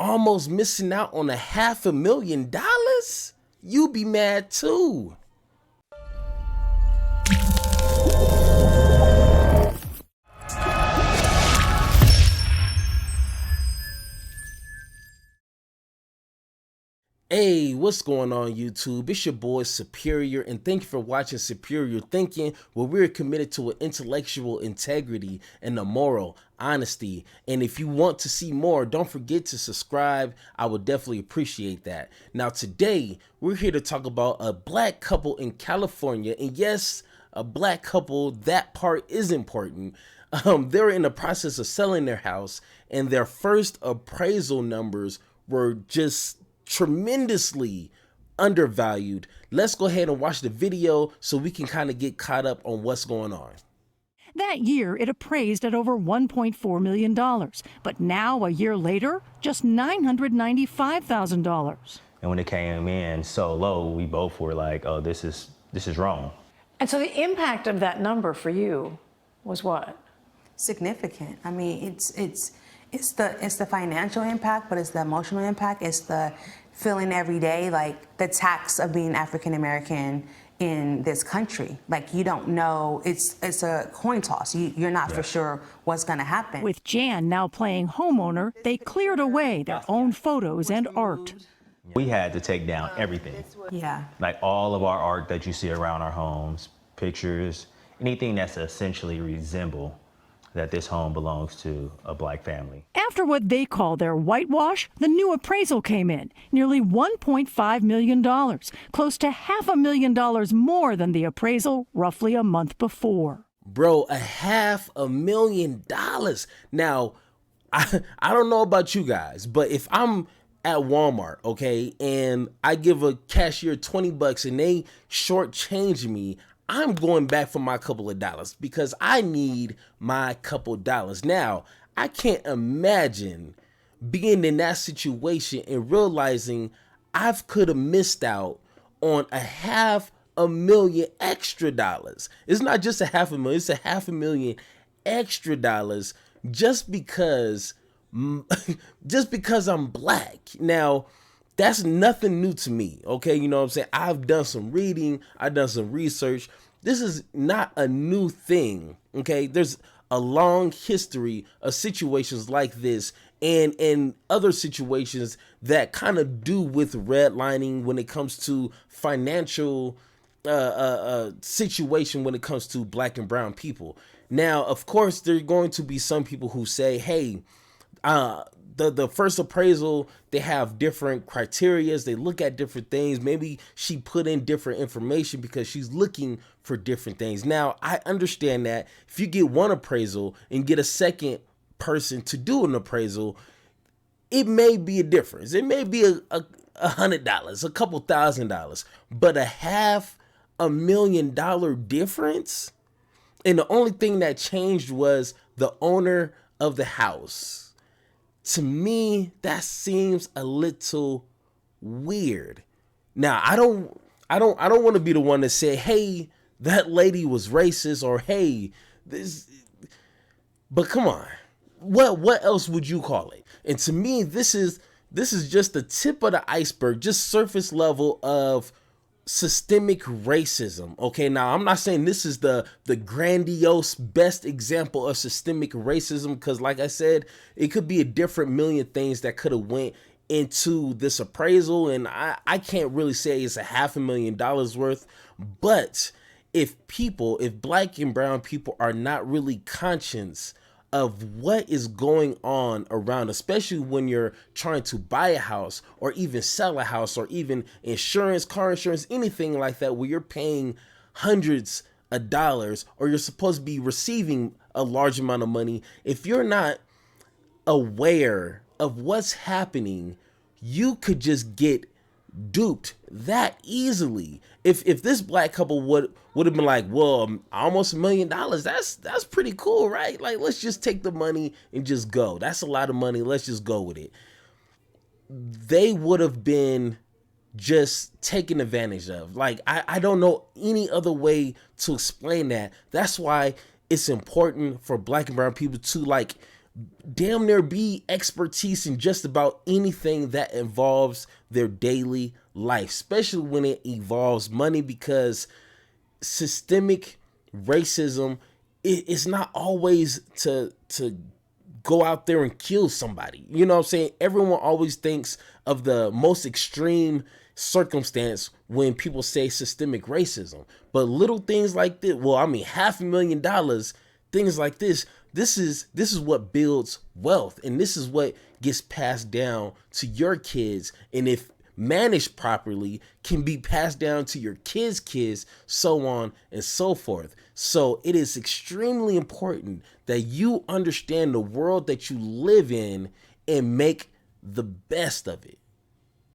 almost missing out on $500,000? You be mad too. Hey, what's going on YouTube? It's your boy Superior, and thank you for watching Superior Thinking, where we're committed to an intellectual integrity and a moral honesty. And if you want to see more, don't forget to subscribe. I would definitely appreciate that. Now today, we're here to talk about a black couple in California, and yes, a black couple, that part is important. They're in the process of selling their house, and their first appraisal numbers were just tremendously undervalued. Let's go ahead and watch the video so we can kind of get caught up on what's going on. That year, it appraised at over $1.4 million, but now, a year later, just $995,000. And when it came in so low, we both were like, oh, this is wrong. And so the impact of that number for you was what? Significant. I mean, it's the financial impact, but it's the emotional impact. It's the feeling every day, like the tax of being African American in this country. Like, you don't know, it's a coin toss. You're not for sure what's going to happen. With Jan now playing homeowner, they cleared away their own photos and art. We had to take down everything. Yeah. Like all of our art that you see around our homes, pictures, anything that's essentially resemble that this home belongs to a black family. After what they call their whitewash, the new appraisal came in, nearly $1.5 million, close to $500,000 more than the appraisal roughly a month before. Bro, $500,000. Now, I don't know about you guys, but if I'm at Walmart, okay, and I give a cashier $20 and they shortchange me, I'm going back for my couple of dollars because I need my couple dollars. Now, I can't imagine being in that situation and realizing I could have missed out on $500,000 extra dollars. It's not just $500,000, it's $500,000 extra dollars just because I'm black. Now, that's nothing new to me, okay? You know what I'm saying? I've done some reading, I've done some research. This is not a new thing, okay? There's a long history of situations like this and other situations that kind of do with redlining when it comes to financial situation when it comes to black and brown people. Now, of course, there are going to be some people who say, hey, the first appraisal, they have different criterias. They look at different things. Maybe she put in different information because she's looking for different things. Now, I understand that if you get one appraisal and get a second person to do an appraisal, it may be a difference. It may be $100, a couple $1,000, but $500,000 difference. And the only thing that changed was the owner of the house. To me, that seems a little weird. Now, I don't want to be the one to say, hey, that lady was racist, or hey, this. But come on, what else would you call it? And to me, this is just the tip of the iceberg, just surface level of systemic racism. Okay, now I'm not saying this is the grandiose best example of systemic racism, because like I said, it could be a different million things that could have went into this appraisal, and I can't really say it's $500,000 worth. But if black and brown people are not really conscious of what is going on around, especially when you're trying to buy a house or even sell a house or even insurance, car insurance, anything like that, where you're paying hundreds of dollars or you're supposed to be receiving a large amount of money. If you're not aware of what's happening, you could just get duped that easily. If this black couple would have been like, well, almost $1 million, that's pretty cool, right? Like, let's just take the money and just go. That's a lot of money. Let's just go with it. They would have been just taken advantage of. Like, I don't know any other way to explain that. That's why it's important for black and brown people to, like, damn near be expertise in just about anything that involves their daily life, especially when it involves money, because systemic racism is not always to go out there and kill somebody. You know what I'm saying? Everyone always thinks of the most extreme circumstance when people say systemic racism. But little things like this, well, I mean, $500,000, things like this is what builds wealth, and this is what gets passed down to your kids, and if managed properly can be passed down to your kids, so on and so forth. So it is extremely important that you understand the world that you live in and make the best of it.